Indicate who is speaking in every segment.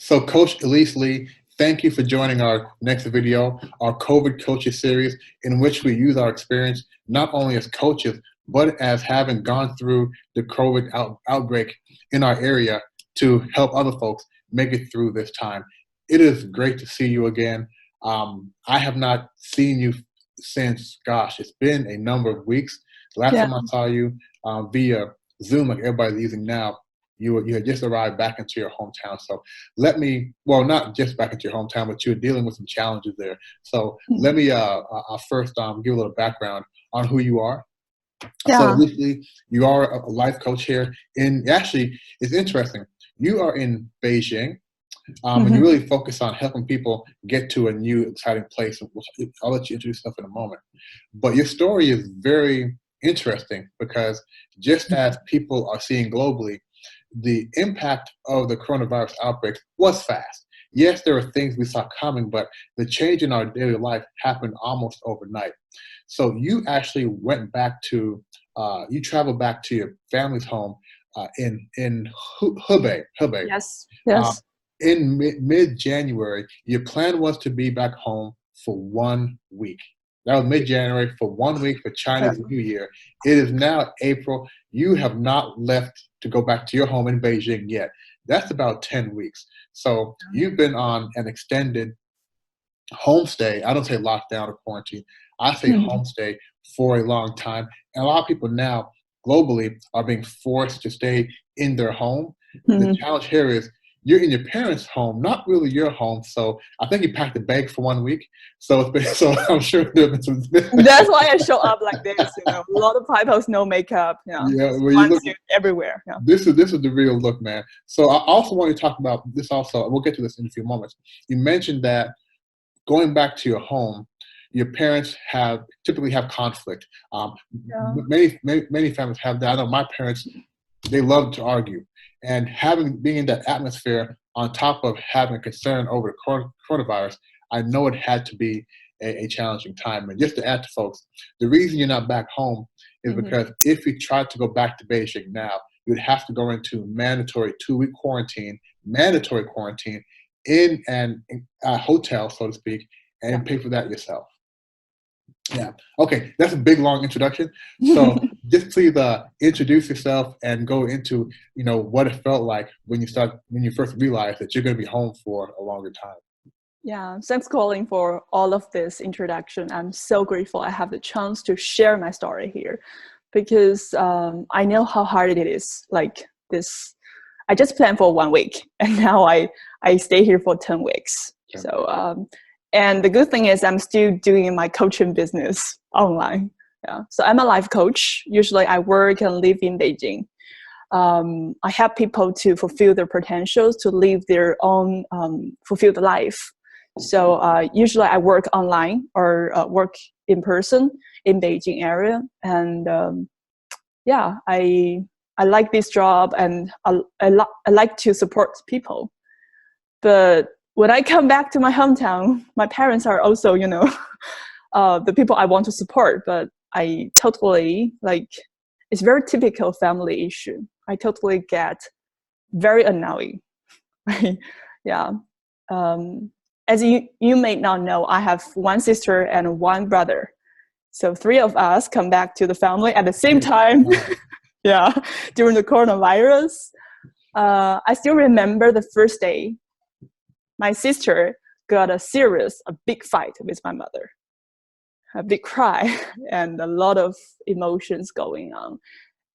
Speaker 1: So Coach Elise Li, thank you for joining our next video, our COVID Coaches series, in which we use our experience not only as coaches, but as having gone through the COVID outbreak in our area to help other folks make it through this time. It is great to see you again. I have not seen you since, gosh, it's been a number of weeks. The last
Speaker 2: Yeah.
Speaker 1: time I saw you via Zoom, like everybody's using now, you had just arrived back into your hometown. So well, not just back into your hometown, but you were dealing with some challenges there. So let me first give a little background on who you are. So
Speaker 2: Yeah.
Speaker 1: initially, you are a life coach here. Actually, it's interesting. You are in Beijing, and you really focus on helping people get to a new, exciting place. I'll let you introduce yourself in a moment. But your story is very interesting because just as people are seeing globally, the impact of the coronavirus outbreak was fast. Yes, there were things we saw coming, but the change in our daily life happened almost overnight. So you actually went back to, you traveled back to your family's home in Hubei.
Speaker 2: Yes.
Speaker 1: Uh,
Speaker 2: Yes.
Speaker 1: in mid-January, your plan was to be back home for 1 week. That was mid-January for 1 week for Chinese New Year. It is now April. You have not left to go back to your home in Beijing yet. That's about 10 weeks. So you've been on an extended homestay. I don't say lockdown or quarantine. I say homestay for a long time. And a lot of people now globally are being forced to stay in their home. The challenge here is you're in your parents' home, not really your home. So I think you packed a bag for 1 week. So it's been, so I'm sure there have been some.
Speaker 2: That's why I show up like this. A lot of typos, no makeup. Yeah.
Speaker 1: Well, you look
Speaker 2: everywhere. Yeah.
Speaker 1: This is the real look, man. So I also want to talk about this. Also, we'll get to this in a few moments. You mentioned that going back to your home, your parents typically have conflict. Many families have that. I know my parents, they love to argue, and being in that atmosphere on top of having a concern over the coronavirus, I know it had to be a challenging time. And just to add to folks, the reason you're not back home is because if you tried to go back to Beijing now, you'd have to go into mandatory 2-week quarantine, in a hotel, so to speak, and pay for that yourself. Yeah. Okay. That's a big, long introduction. So just please introduce yourself and go into, what it felt like when you first realized that you're going to be home for a longer time.
Speaker 2: Yeah. Thanks, Colin, for all of this introduction. I'm so grateful I have the chance to share my story here because I know how hard it is. Like this, I just planned for 1 week and now I stay here for 10 weeks.
Speaker 1: Yeah.
Speaker 2: So, and the good thing is I'm still doing my coaching business online. Yeah. So I'm a life coach. Usually I work and live in Beijing. I help people to fulfill their potentials, to live their own fulfilled life. So usually I work online or work in person in Beijing area. And I like this job and I like to support people. But when I come back to my hometown, my parents are also, the people I want to support, but I totally, it's very typical family issue. I totally get very annoying. Yeah. As you may not know, I have 1 sister and 1 brother. So 3 of us come back to the family at the same time. Yeah, during the coronavirus. I still remember the first day. My sister got a big fight with my mother, a big cry, and a lot of emotions going on.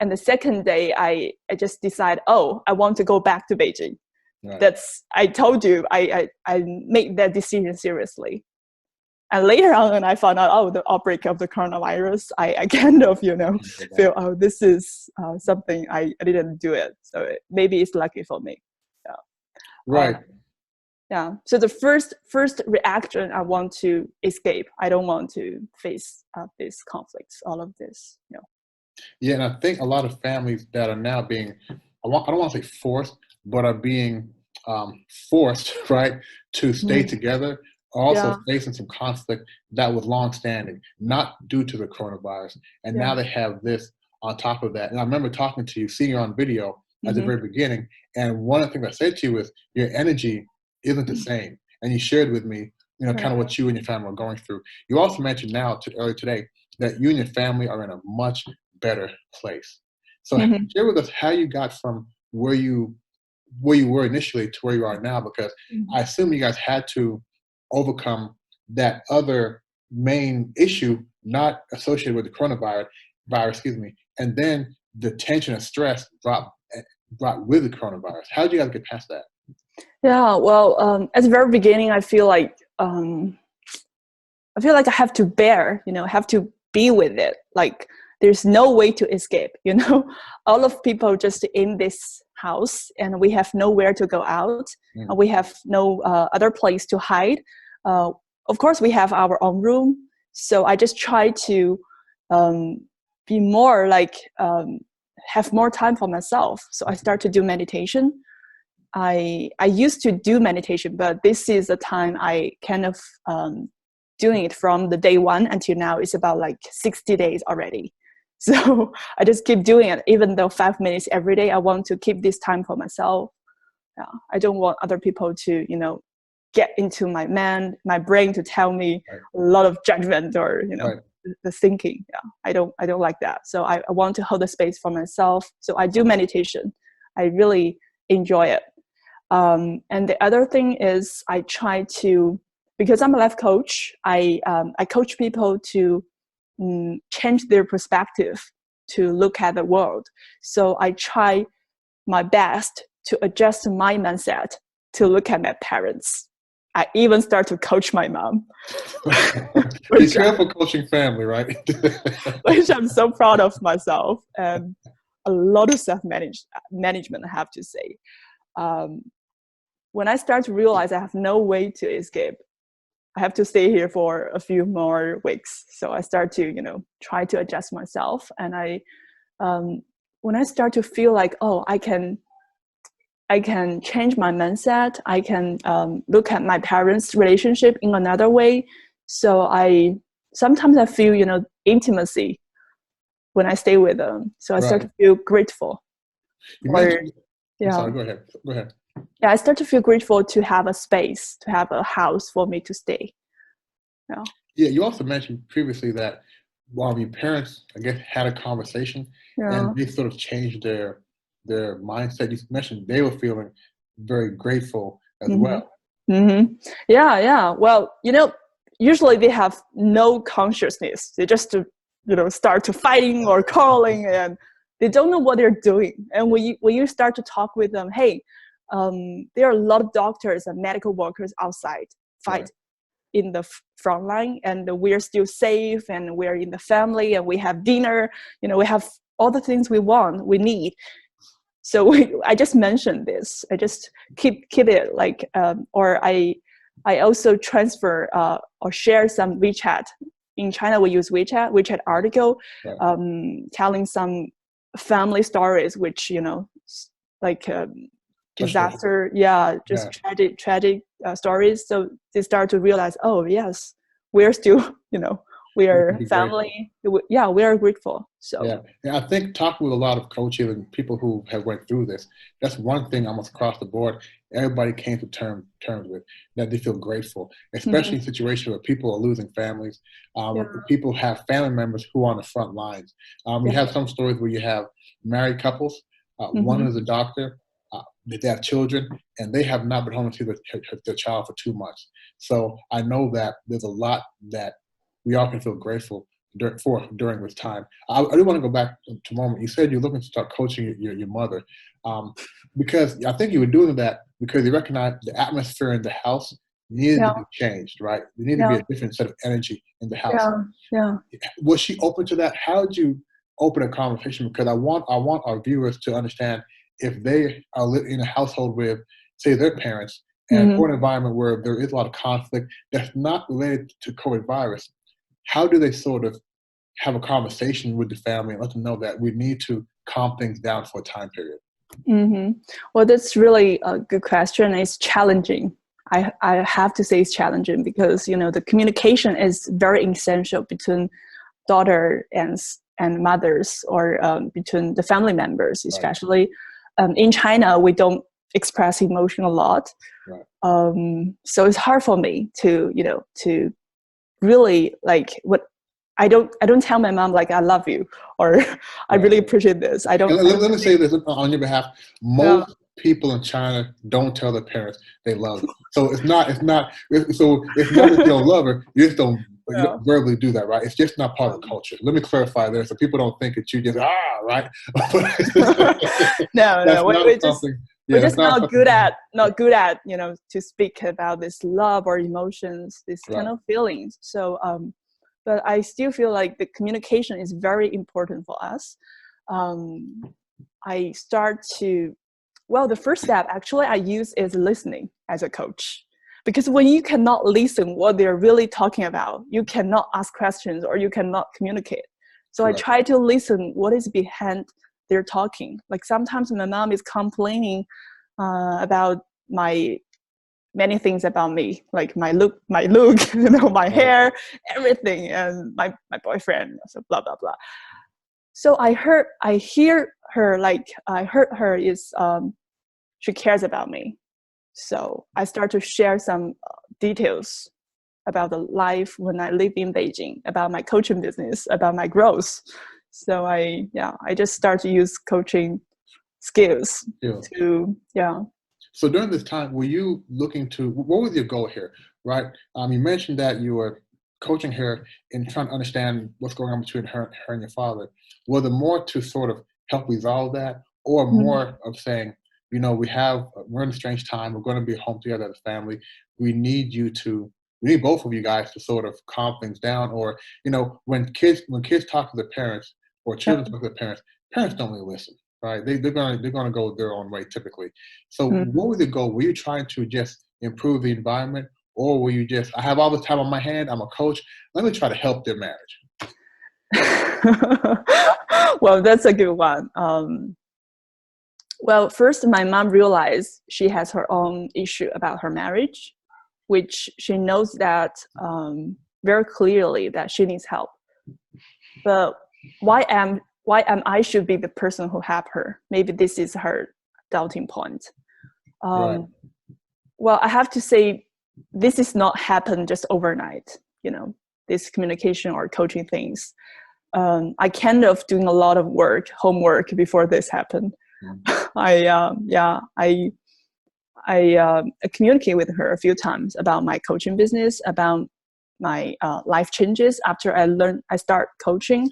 Speaker 2: And the second day, I just decided, I want to go back to Beijing. Right. I told you, I made that decision seriously. And later on, when I found out, the outbreak of the coronavirus, I kind of, feel, this is something I didn't do it. So maybe it's lucky for me. Yeah.
Speaker 1: Right.
Speaker 2: Yeah. So the first reaction, I want to escape. I don't want to face these conflicts, all of this.
Speaker 1: Yeah, and I think a lot of families that are now being, I don't want to say forced, but are being forced, right, to stay together, also facing some conflict that was long-standing, not due to the coronavirus. And now they have this on top of that. And I remember talking to you, seeing you on video at the very beginning, and one of the things I said to you was your energy isn't the same. And you shared with me, kind of what you and your family are going through. You also mentioned earlier today that you and your family are in a much better place. So
Speaker 2: Mm-hmm.
Speaker 1: share with us how you got from where you were initially to where you are now, because I assume you guys had to overcome that other main issue not associated with the excuse me, and then the tension and stress brought with the coronavirus. How did you guys get past that?
Speaker 2: Yeah, well, at the very beginning, I feel like I have to bear, have to be with it. Like there's no way to escape, all of people just in this house and we have nowhere to go out. We have no other place to hide. Of course, we have our own room. So I just try to be more like, have more time for myself. So I start to do meditation. I used to do meditation, but this is the time I kind of doing it from the day one until now. It's about like 60 days already. So I just keep doing it, even though 5 minutes every day. I want to keep this time for myself. Yeah, I don't want other people to, get into my brain to tell me a lot of judgment or, the thinking. Yeah, I don't like that. So I want to hold the space for myself. So I do meditation. I really enjoy it. And the other thing is I try to, because I'm a life coach, I coach people to change their perspective to look at the world. So I try my best to adjust my mindset to look at my parents. I even start to coach my mom.
Speaker 1: Be careful coaching family, right?
Speaker 2: Which I'm so proud of myself, and a lot of self-management, I have to say. When I start to realize I have no way to escape, I have to stay here for a few more weeks. So I start to, try to adjust myself. And when I start to feel like, oh, I can change my mindset. I can look at my parents' relationship in another way. So sometimes I feel, intimacy when I stay with them. So I start to feel grateful.
Speaker 1: I'm sorry, go ahead.
Speaker 2: Yeah, I start to feel grateful to have a space, to have a house for me to stay.
Speaker 1: Yeah, you also mentioned previously that while your parents, I guess, had a conversation and they sort of changed their mindset. You mentioned they were feeling very grateful as well.
Speaker 2: Mm-hmm. Yeah. Well, usually they have no consciousness. They just, start to fighting or quarreling, and they don't know what they're doing. And when you start to talk with them, hey, there are a lot of doctors and medical workers outside fight in the front line, and we're still safe, and we're in the family, and we have dinner. We have all the things we need. So I just mentioned this. I just keep it like, or I also transfer or share some WeChat. In China, we use WeChat article, telling some family stories, which like disaster, tragic stories. So they start to realize, oh yes, we're still, we are family. We are grateful. So
Speaker 1: I think talking with a lot of coaches and people who have went through this, that's one thing almost across the board. Everybody came to terms with that they feel grateful, especially in situations where people are losing families. People have family members who are on the front lines. You have some stories where you have married couples. One is a doctor. They have children, and they have not been home to see their child for 2 months. So I know that there's a lot that we all can feel grateful during this time. I do want to go back to a moment. You said you're looking to start coaching your mother, because I think you were doing that because you recognized the atmosphere in the house needed to be changed, right? There needed to be a different set of energy in the house. Was she open to that? How did you open a conversation? Because I want our viewers to understand, if they are in a household with, say, their parents, and or an environment where there is a lot of conflict that's not related to COVID virus, how do they sort of have a conversation with the family and let them know that we need to calm things down for a time period?
Speaker 2: Well, that's really a good question. It's challenging. I have to say it's challenging because, the communication is very essential between daughter and mothers, or between the family members, especially. In China, we don't express emotion a lot.
Speaker 1: Right.
Speaker 2: So it's hard for me to, to really like I don't tell my mom like I love you or I really appreciate this. I don't.
Speaker 1: Let me say this on your behalf.
Speaker 2: Yeah.
Speaker 1: Most people in China don't tell their parents they love them. So it's not that you don't love her. You just don't verbally do that, right? It's just not part of the culture. Let me clarify there, so people don't think that you just right.
Speaker 2: No. We're just not good at to speak about this love or emotions, this kind of feelings. So but I still feel like the communication is very important for us. I start to, the first step actually I use is listening as a coach. Because when you cannot listen what they're really talking about, you cannot ask questions or you cannot communicate. So I try to listen what is behind their talking. Like sometimes my mom is complaining about many things about me, like my look, my hair, everything, and my boyfriend, so blah blah blah. So I heard her is she cares about me. So I start to share some details about the life when I live in Beijing, about my coaching business, about my growth. So I just start to use coaching skills to
Speaker 1: So during this time, were you looking to, what was your goal here, right? You mentioned that you were coaching her and trying to understand what's going on between her and your father. Was it more to sort of help resolve that, or more of saying, we're in a strange time, we're going to be home together as a family, we need both of you guys to sort of calm things down? Or, when kids talk to their parents, or children talk to their parents don't really listen. Right, they're gonna go their own way typically. So what was the goal? Were you trying to just improve the environment, or were you just, I have all the time on my hand, I'm a coach, let me try to help their marriage?
Speaker 2: Well, that's a good one. Well, first, my mom realized she has her own issue about her marriage, which she knows that very clearly that she needs help. But why am I should be the person who help her? Maybe this is her doubting point. Well, I have to say, this is not happen just overnight. This communication or coaching things. I kind of doing a lot of homework before this happened. I communicate with her a few times about my coaching business, about my life changes after I start coaching,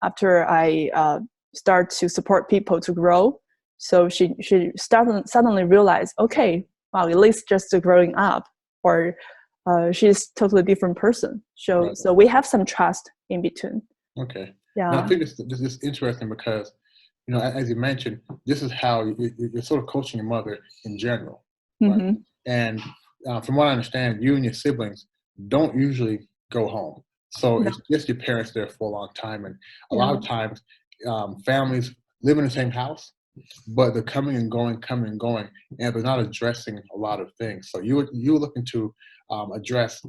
Speaker 2: after I start to support people to grow. So she suddenly realized, okay, wow, Elise just growing up, or she's totally different person. So we have some trust in between.
Speaker 1: Okay.
Speaker 2: Yeah.
Speaker 1: Now, I think this is interesting because, as you mentioned, this is how you're sort of coaching your mother in general. Right? And from what I understand, you and your siblings don't usually go home. So it's just your parents there for a long time. And a lot of times families live in the same house, but they're coming and going, and they're not addressing a lot of things. So you were looking to address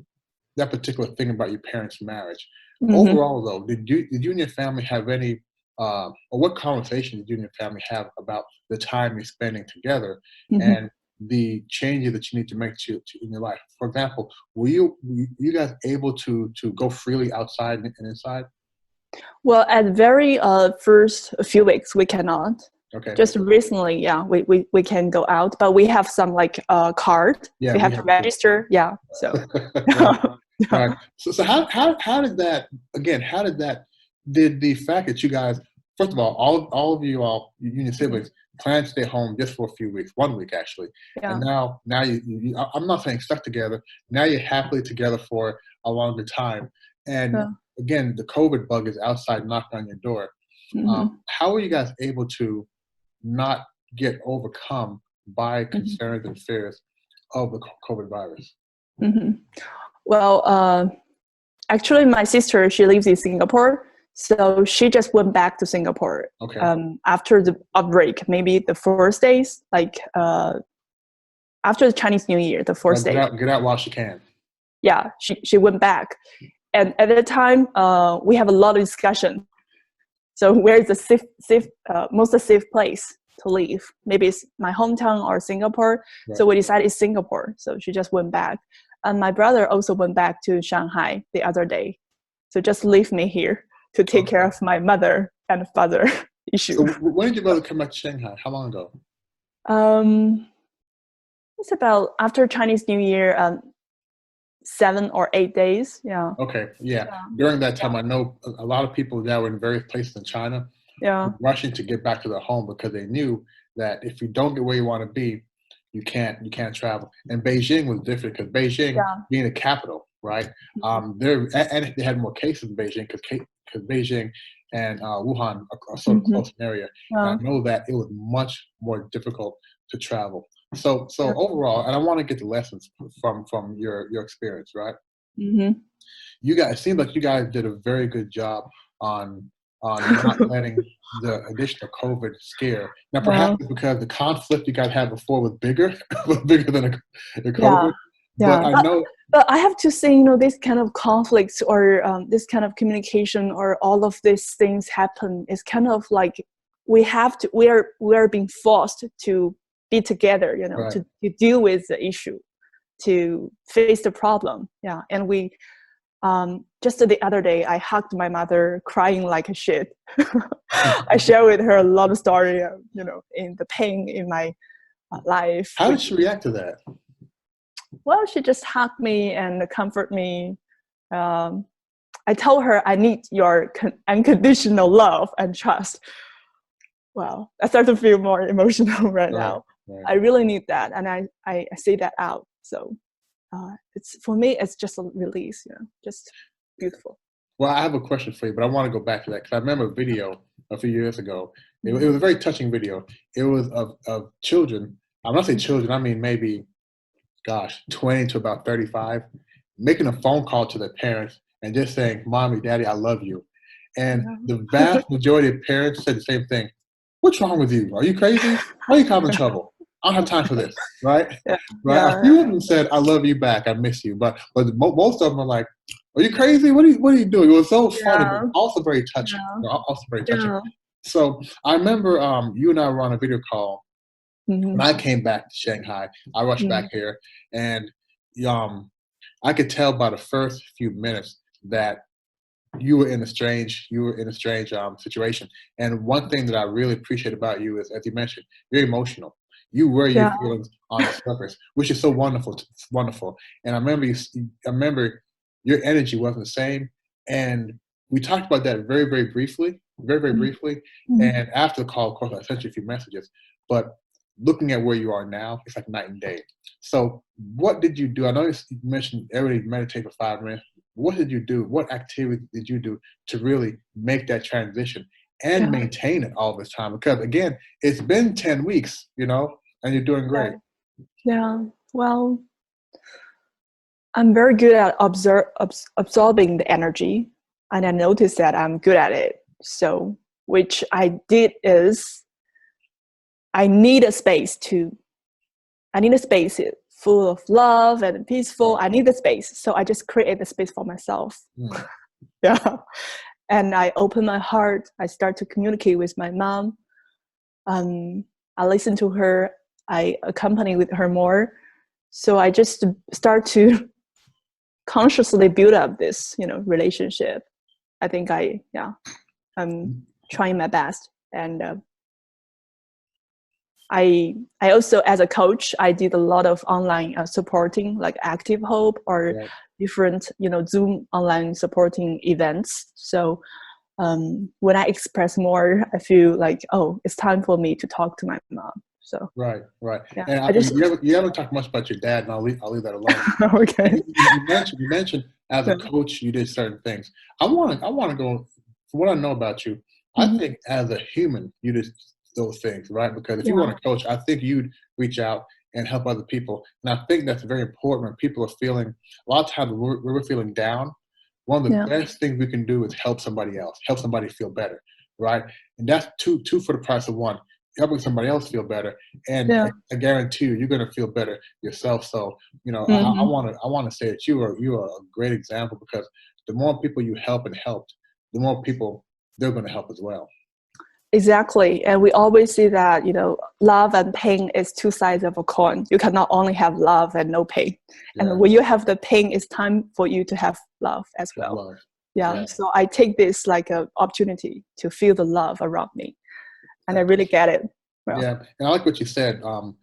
Speaker 1: that particular thing about your parents' marriage. Overall, though, did you and your family have any, or what conversation did you and your family have about the time you're spending together and the changes that you need to make in your life? For example, were you guys able to go freely outside and inside?
Speaker 2: Well, at very first few weeks, we cannot.
Speaker 1: Okay.
Speaker 2: Just recently, we can go out, but we have some like card.
Speaker 1: Yeah,
Speaker 2: we have to register. Yeah. So.
Speaker 1: Right. So how did that, again, did the fact that you guys, first of all of you and your siblings planned to stay home just for a few weeks, 1 week actually. And now you, I'm not saying stuck together, now you're happily together for a longer time. And again, the COVID bug is outside knocking on your door. How are you guys able to not get overcome by concerns and fears of the COVID virus?
Speaker 2: Well, actually, my sister, she lives in Singapore, so she just went back to Singapore.
Speaker 1: Okay.
Speaker 2: After the outbreak, maybe the first days, like after the Chinese New Year, the first day.
Speaker 1: Get out while she can.
Speaker 2: Yeah, she went back, and at the time, we have a lot of discussion. So where is the most safe place to leave. Maybe it's my hometown or Singapore.
Speaker 1: Right.
Speaker 2: So we decided it's Singapore. So she just went back. And my brother also went back to Shanghai the other day. So just leave me here to take care of my mother and father issue.
Speaker 1: So when did your brother come back to Shanghai? How long ago?
Speaker 2: It's about after Chinese New Year, 7 or 8 days. Yeah.
Speaker 1: Okay. Yeah. During that time, I know a lot of people that were in various places in China were rushing to get back to their home because they knew that if you don't get where you want to be, you can't travel. And Beijing was different because Beijing being the capital, right? And they had more cases in Beijing because Beijing and Wuhan are sort of close in area. I know that it was much more difficult to travel. So overall, and I want to get the lessons from your experience, right? You guys, it seems like you guys did a very good job on not letting the additional COVID scare. Now, perhaps it's because the conflict you guys had before was bigger, than the COVID. But I know.
Speaker 2: But I have to say, this kind of conflicts or this kind of communication or all of these things happen. It's kind of like we are being forced to be together, to deal with the issue, to face the problem. Yeah, and we. Just the other day, I hugged my mother, crying like a shit. I shared with her a lot of story, in the pain in my life.
Speaker 1: How did she react to that?
Speaker 2: Well, she just hugged me and comforted me. I told her I need your unconditional love and trust. Well, I start to feel more emotional right now. Right. I really need that, and I say that out. So. It's for me, it's just a release, just beautiful.
Speaker 1: Well, I have a question for you, but I want to go back to that because I remember a video a few years ago. It was a very touching video. It was of children. I'm not saying children, I mean maybe, 20 to about 35, making a phone call to their parents and just saying, "Mommy, Daddy, I love you." And the vast majority of parents said the same thing. "What's wrong with you? Are you crazy? Why are you causing trouble? I don't have time for this," right? Right. A few of them said, "I love you back. I miss you," but most of them are like, "Are you crazy? What are you doing?" It was so funny, but also very touching. Also very touching. So I remember you and I were on a video call when I came back to Shanghai. I rushed back here, and I could tell by the first few minutes that you were in a strange situation. And one thing that I really appreciate about you is, as you mentioned, you're emotional. You wear your feelings on the surface, which is so wonderful. Wonderful. And I remember your energy wasn't the same. And we talked about that very, very briefly. And after the call, of course, I sent you a few messages. But looking at where you are now, it's like night and day. So what did you do? I know you mentioned everybody meditate for 5 minutes. What did you do? What activity did you do to really make that transition and maintain it all this time? Because again, it's been 10 weeks, and you're doing great.
Speaker 2: Yeah. Well, I'm very good at absorbing the energy, and I noticed that I'm good at it. So, which I did is, I need a space full of love and peaceful. I need the space, so I just create the space for myself. And I open my heart. I start to communicate with my mom. I listen to her. I accompany with her more. So I just start to consciously build up this, relationship. I think I'm trying my best. And I also, as a coach, I did a lot of online supporting, like Active Hope or different, Zoom online supporting events. So when I express more, I feel like, it's time for me to talk to my mom. So
Speaker 1: right.
Speaker 2: Yeah.
Speaker 1: And you haven't talked much about your dad, and I'll leave that alone.
Speaker 2: Okay.
Speaker 1: You mentioned as a coach you did certain things. I want to go from what I know about you. I think as a human you did those things, right? Because if you want to coach, I think you'd reach out and help other people, and I think that's very important when people are feeling. A lot of times we're feeling down. One of the best things we can do is help somebody else, help somebody feel better, right? And that's two for the price of one. Helping somebody else feel better, and I guarantee you're going to feel better yourself. So, I want to say that you are a great example, because the more people you help and helped, the more people they're going to help as well.
Speaker 2: Exactly. And we always see that, love and pain is two sides of a coin. You cannot only have love and no pain.
Speaker 1: Yeah.
Speaker 2: And when you have the pain, it's time for you to have love as well.
Speaker 1: Love.
Speaker 2: Yeah. So I take this like an opportunity to feel the love around me. And I really get it. Well,
Speaker 1: yeah. And I like what you said. And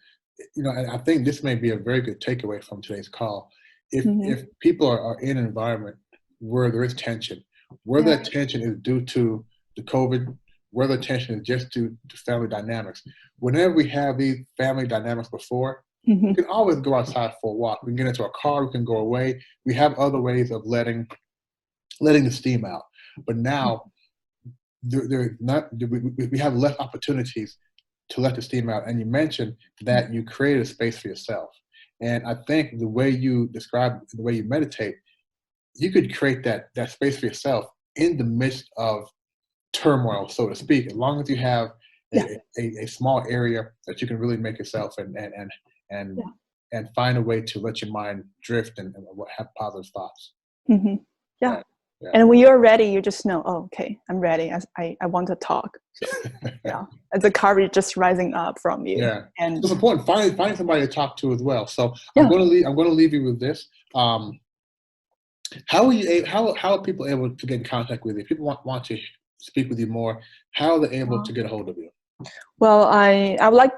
Speaker 1: I think this may be a very good takeaway from today's call. If people are in an environment where there is tension, where that tension is due to the COVID, where the tension is just due to family dynamics. Whenever we have these family dynamics before, we can always go outside for a walk. We can get into a car, we can go away. We have other ways of letting the steam out. But now we have less opportunities to let the steam out. And you mentioned that you created a space for yourself. And I think the way you describe, the way you meditate, you could create that space for yourself in the midst of turmoil, so to speak, as long as you have a small area that you can really make yourself and find a way to let your mind drift and have positive thoughts.
Speaker 2: Yeah. Yeah. And when you're ready, you just know, oh, okay, I'm ready. I want to talk. So, yeah. And the courage just rising up from you.
Speaker 1: Yeah.
Speaker 2: And
Speaker 1: it's important. Find somebody to talk to as well. So I'm going to leave you with this. How are people able to get in contact with you? If people want to speak with you more, how are they able to get a hold of you?
Speaker 2: Well, I would like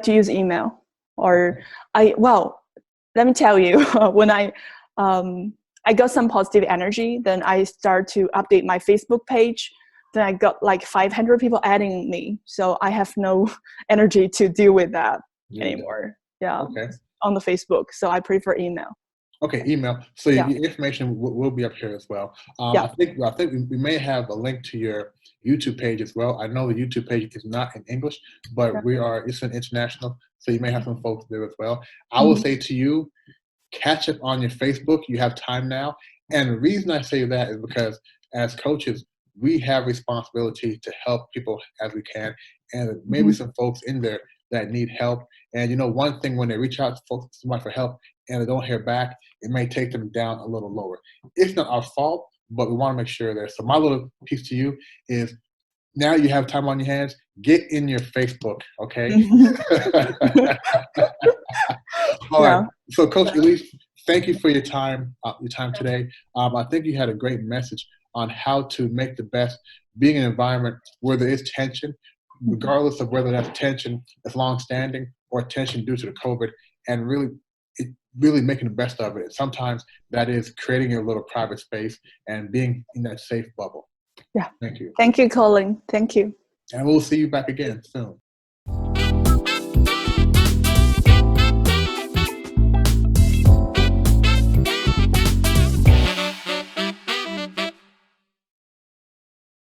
Speaker 2: to use email, or let me tell you, when I got some positive energy, then I start to update my Facebook page. Then I got like 500 people adding me, so I have no energy to deal with that anymore. Yeah, on the Facebook, so I prefer email.
Speaker 1: Okay, email. So your information will be up here as well. I think we may have a link to your YouTube page as well. I know the YouTube page is not in English, but it's an international, so you may have some folks there as well. I will say to you, catch up on your Facebook. You have time now. And the reason I say that is because as coaches, we have responsibility to help people as we can. And maybe some folks in there that need help. And one thing, when they reach out to somebody for help and they don't hear back, it may take them down a little lower. It's not our fault, but we want to make sure there. So my little piece to you is, now you have time on your hands, get in your Facebook, okay? All right. So Coach Elise, thank you for your time today. I think you had a great message on how to make the best being in an environment where there is tension, regardless of whether that tension is long-standing or tension due to the COVID, and really making the best of it. Sometimes that is creating a little private space and being in that safe bubble.
Speaker 2: Yeah.
Speaker 1: Thank you.
Speaker 2: Thank you, Colin. Thank you.
Speaker 1: And we'll see you back again soon.